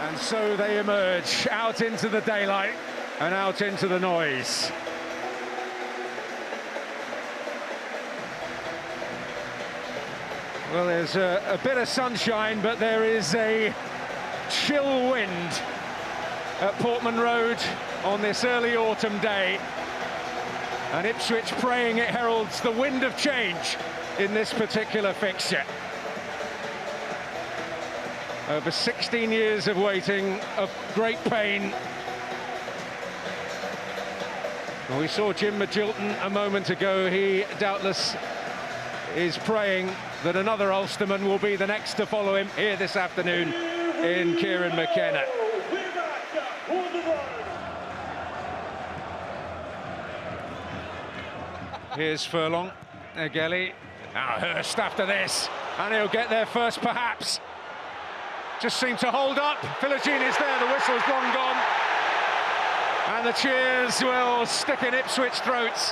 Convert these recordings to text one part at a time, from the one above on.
And so they emerge out into the daylight and out into the noise. Well, there's a bit of sunshine, but there is a chill wind at Portman Road on this early autumn day. And Ipswich praying it heralds the wind of change in this particular fixture. Over 16 years of waiting, of great pain. Well, we saw Jim Magilton a moment ago. He doubtless is praying that another Ulsterman will be the next to follow him here this afternoon in Kieran McKenna. Here's Furlong, Egelli, now Hurst after this, and he'll get there first perhaps. Just seemed to hold up. Philogene is there, the whistle's long gone. And the cheers will stick in Ipswich throats.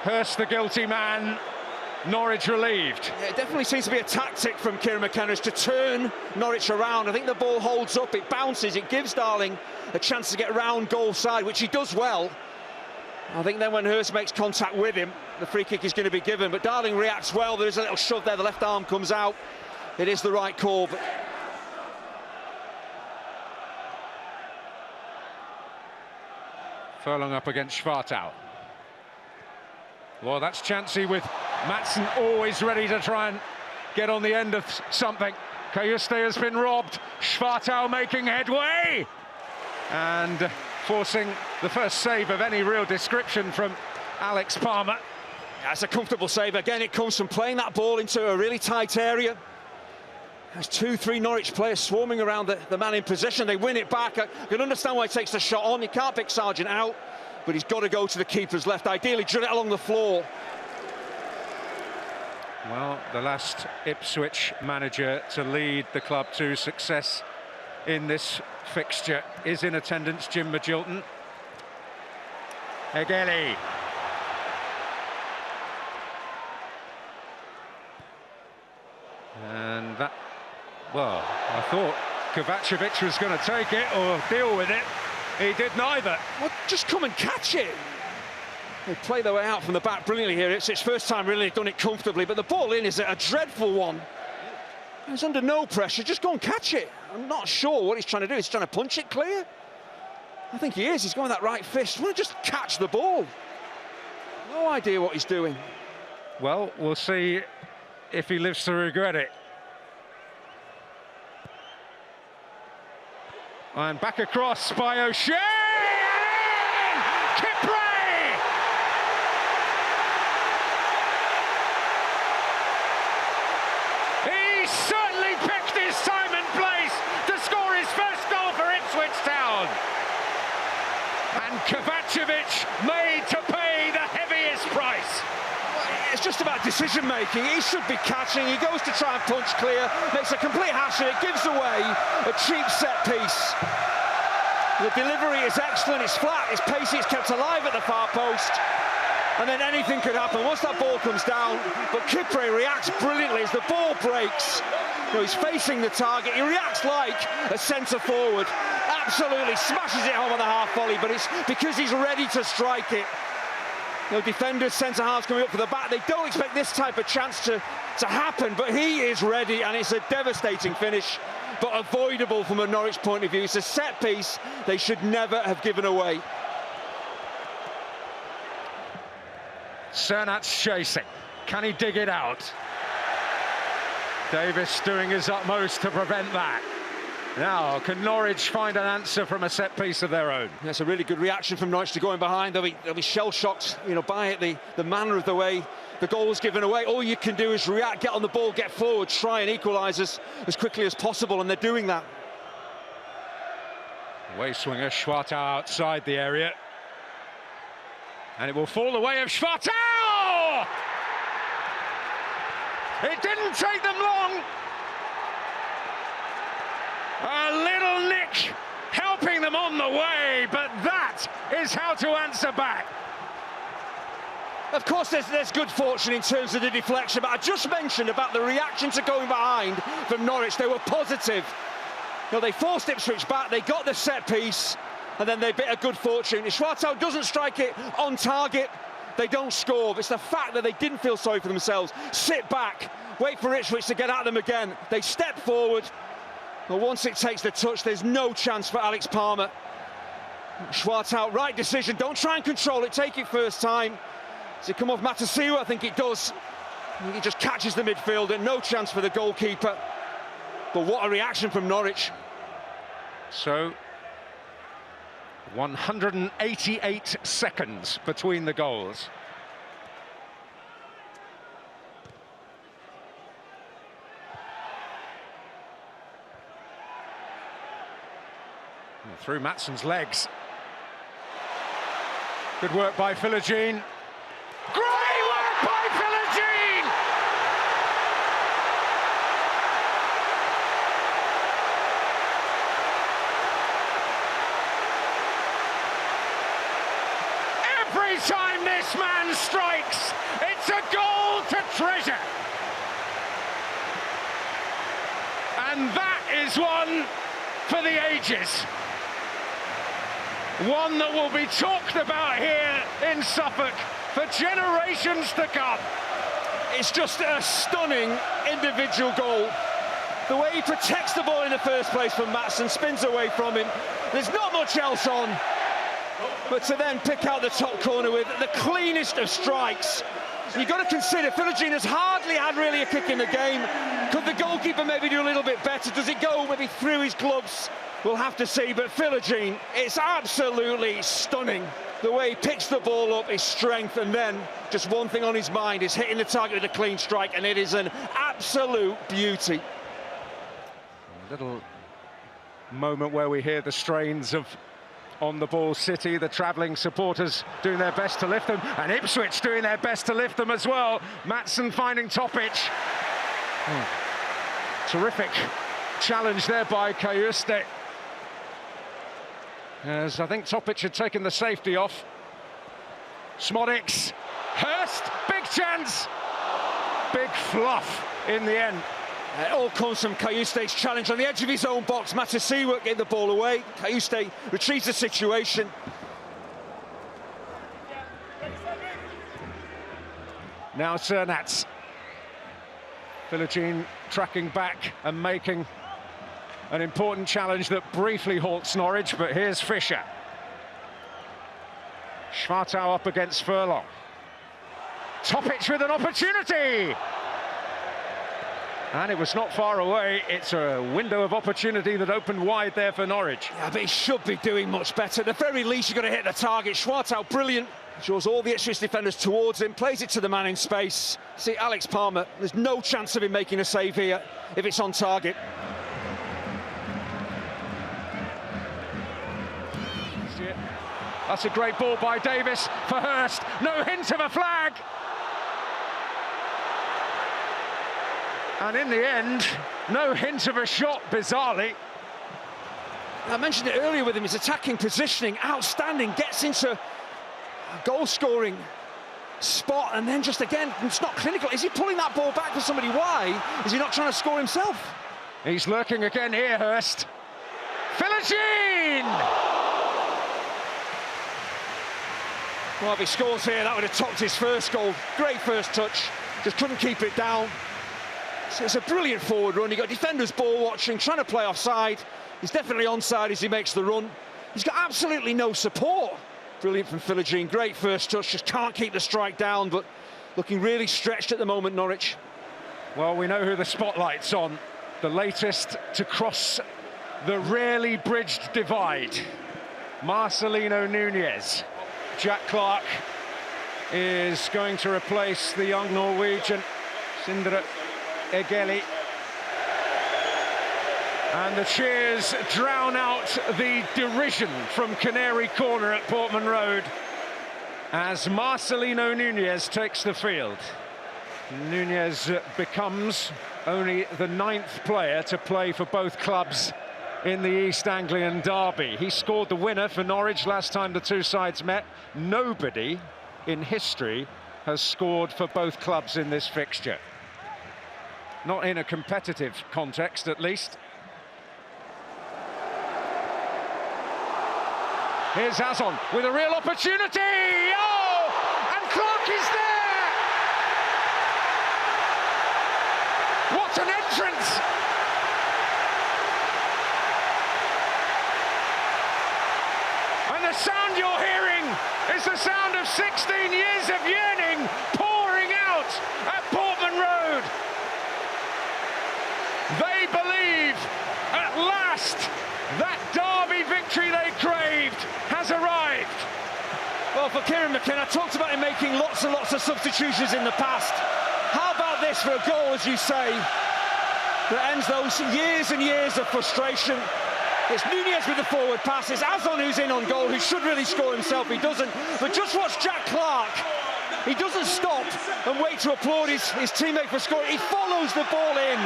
Hurst the guilty man, Norwich relieved. Yeah, it definitely seems to be a tactic from Kieran McKenna to turn Norwich around. I think the ball holds up, it bounces, it gives Darling a chance to get round goal side, which he does well. I think then when Hurst makes contact with him, the free kick is going to be given, but Darling reacts well. There's a little shove there, the left arm comes out. It is the right call. But Furlong up against Schwartau. Well, that's chancy with Maatsen always ready to try and get on the end of something. Cayuste has been robbed. Schwartau making headway and forcing the first save of any real description from Alex Palmer. That's a comfortable save. Again, it comes from playing that ball into a really tight area. There's 2-3 Norwich players swarming around the man in possession. They win it back. I can understand why he takes the shot on. You can't pick Sargent out, but he's got to go to the keeper's left. Ideally, drill it along the floor. Well, the last Ipswich manager to lead the club to success in this fixture is in attendance, Jim Magilton. Egelli. And that, well, I thought Kovacevic was going to take it or deal with it. He did neither. Well, just come and catch it. They play their way out from the back brilliantly here. It's his first time really done it comfortably, but the ball in is a dreadful one. He's under no pressure, just go and catch it. I'm not sure what he's trying to do. He's trying to punch it clear. I think he is. He's going that right fist. Want to just catch the ball. No idea what he's doing. Well, we'll see if he lives to regret it. And back across by O'Shea! Kipré! He certainly picked his time and place to score his first goal for Ipswich Town. And Kovacevic made to pay the heaviest price. It's just about decision-making. He should be catching. He goes to try and punch clear, makes a complete hash of it, gives away a cheap set piece. The delivery is excellent, it's flat, it's pacey, it's kept alive at the far post. And then anything could happen once that ball comes down. But Kipré reacts brilliantly as the ball breaks. You know, he's facing the target. He reacts like a centre forward. Absolutely smashes it home on the half volley, but it's because he's ready to strike it. You know, defenders, centre-halves coming up for the back, they don't expect this type of chance to happen, but he is ready, and it's a devastating finish, but avoidable from a Norwich point of view. It's a set piece they should never have given away. Cernat's chasing. Can he dig it out? Davis doing his utmost to prevent that. Now, can Norwich find an answer from a set piece of their own? That's a really good reaction from Norwich to going behind. They'll be shell-shocked, you know, by it, the manner of the way the goal was given away. All you can do is react, get on the ball, get forward, try and equalise as quickly as possible, and they're doing that. Away swinger, Schwartau outside the area. And it will fall the way of Schwartau! It didn't take them long. A little nick helping them on the way, but that is how to answer back. Of course, there's good fortune in terms of the deflection, but I just mentioned about the reaction to going behind from Norwich. They were positive. You know, they forced Ipswich back, they got the set piece, and then they bit of good fortune. If Schwartau doesn't strike it on target, they don't score. It's the fact that they didn't feel sorry for themselves. Sit back, wait for Ipswich to get at them again. They step forward, but once it takes the touch, there's no chance for Alex Palmer. Schwartau, right decision, don't try and control it, take it first time. Does it come off Matasiwa? I think it does. He just catches the midfielder, no chance for the goalkeeper. But what a reaction from Norwich. So, 188 seconds between the goals. Through Matsson's legs. Good work by Philogene. Great work by Philogene! Every time this man strikes, it's a goal to treasure. And that is one for the ages. One that will be talked about here in Suffolk for generations to come. It's just a stunning individual goal. The way he protects the ball in the first place from Matsson, spins away from him. There's not much else on. But to then pick out the top corner with the cleanest of strikes. You've got to consider, Philogene has hardly had really a kick in the game. Could the goalkeeper maybe do a little bit better? Does it go maybe through his gloves? We'll have to see, but Philogene, it's absolutely stunning. The way he picks the ball up, his strength, and then just one thing on his mind is hitting the target with a clean strike, and it is an absolute beauty. A little moment where we hear the strains of On the Ball City, the travelling supporters doing their best to lift them, and Ipswich doing their best to lift them as well. Matsson finding Topic. Terrific challenge there by Kipré. As I think Topic had taken the safety off. Smodics, Hurst, big chance. Big fluff in the end. It all comes from Kipré's challenge on the edge of his own box. Matasiwa getting the ball away. Kipré retrieves the situation. Now Cernats. Philogene tracking back and making an important challenge that briefly halts Norwich, but here's Fisher. Schwartau up against Furlong. Topic with an opportunity! And it was not far away. It's a window of opportunity that opened wide there for Norwich. Yeah, but he should be doing much better. At the very least, you've got to hit the target. Schwartau, brilliant. Draws all the Ipswich defenders towards him, plays it to the man in space. See, Alex Palmer, there's no chance of him making a save here if it's on target. That's a great ball by Davis for Hurst. No hint of a flag. And in the end, no hint of a shot, bizarrely. I mentioned it earlier with him, his attacking positioning, outstanding, gets into a goal-scoring spot, and then just again, it's not clinical. Is he pulling that ball back for somebody? Why? Is he not trying to score himself? He's lurking again here, Hurst. Philogene! Well, if he scores here, that would have topped his first goal. Great first touch, just couldn't keep it down. So it's a brilliant forward run. You've got defenders ball watching, trying to play offside. He's definitely onside as he makes the run. He's got absolutely no support. Brilliant from Philogene, great first touch, just can't keep the strike down, but looking really stretched at the moment, Norwich. Well, we know who the spotlight's on. The latest to cross the rarely bridged divide. Marcelino Nunez. Jack Clark is going to replace the young Norwegian, Sindre Egeli. And the cheers drown out the derision from Canary Corner at Portman Road as Marcelino Nunez takes the field. Nunez becomes only the 9th player to play for both clubs in the East Anglian Derby. He scored the winner for Norwich last time the two sides met. Nobody in history has scored for both clubs in this fixture. Not in a competitive context, at least. Here's Azon with a real opportunity. Oh, and Clark is there. What an entrance. And the sound you're hearing is the sound of 16 years of yearning pouring out at Portman Road. They believe at last that derby victory they craved has arrived. Well, for Kieran McKenna, I talked about him making lots and lots of substitutions in the past. How about this for a goal, as you say, that ends those years and years of frustration? It's Nunez with the forward pass. It's Azon who's in on goal, who should really score himself. He doesn't. But just watch Jack Clark. He doesn't stop and wait to applaud his teammate for scoring. He follows the ball in.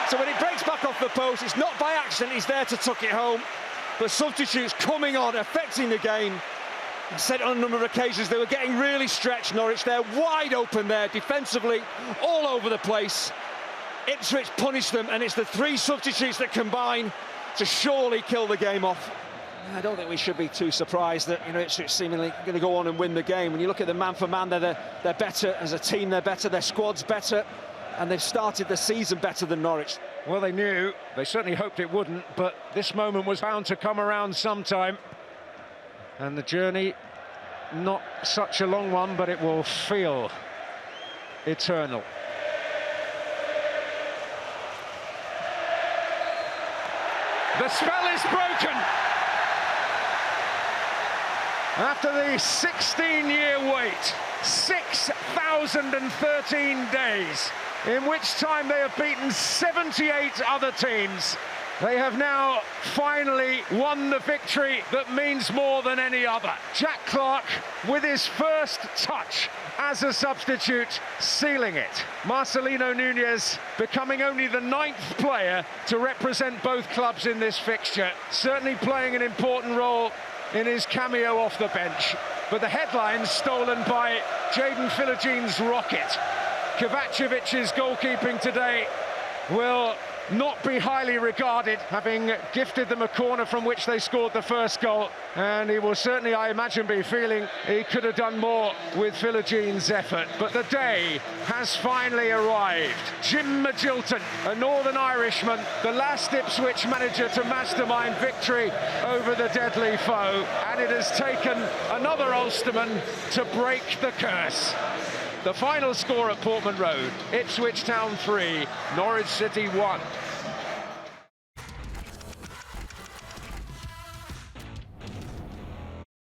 So when it breaks back off the post, it's not by accident. He's there to tuck it home. But substitutes coming on, affecting the game. I said on a number of occasions, they were getting really stretched, Norwich. They're wide open there, defensively, all over the place. Ipswich punished them, and it's the three substitutes that combine to surely kill the game off. I don't think we should be too surprised that, Ipswich seemingly going to go on and win the game. When you look at the man for man, they're better as a team, they're better, their squad's better, and they've started the season better than Norwich. Well, they knew, they certainly hoped it wouldn't, but this moment was bound to come around sometime. And the journey, not such a long one, but it will feel eternal. The spell is broken. After the 16-year wait, 6,013 days, in which time they have beaten 78 other teams, they have now finally won the victory that means more than any other. Jack Clark, with his first touch as a substitute, sealing it. Marcelino Nunez becoming only the 9th player to represent both clubs in this fixture, certainly playing an important role in his cameo off the bench. But the headlines stolen by Jadon Philogene's rocket. Kovacevic's goalkeeping today will not be highly regarded, having gifted them a corner from which they scored the first goal, and he will certainly, I imagine, be feeling he could have done more with Philogene's effort. But the day has finally arrived. Jim Magilton, a Northern Irishman, the last Ipswich manager to mastermind victory over the deadly foe, and it has taken another Ulsterman to break the curse. The final score at Portman Road, Ipswich Town 3, Norwich City 1.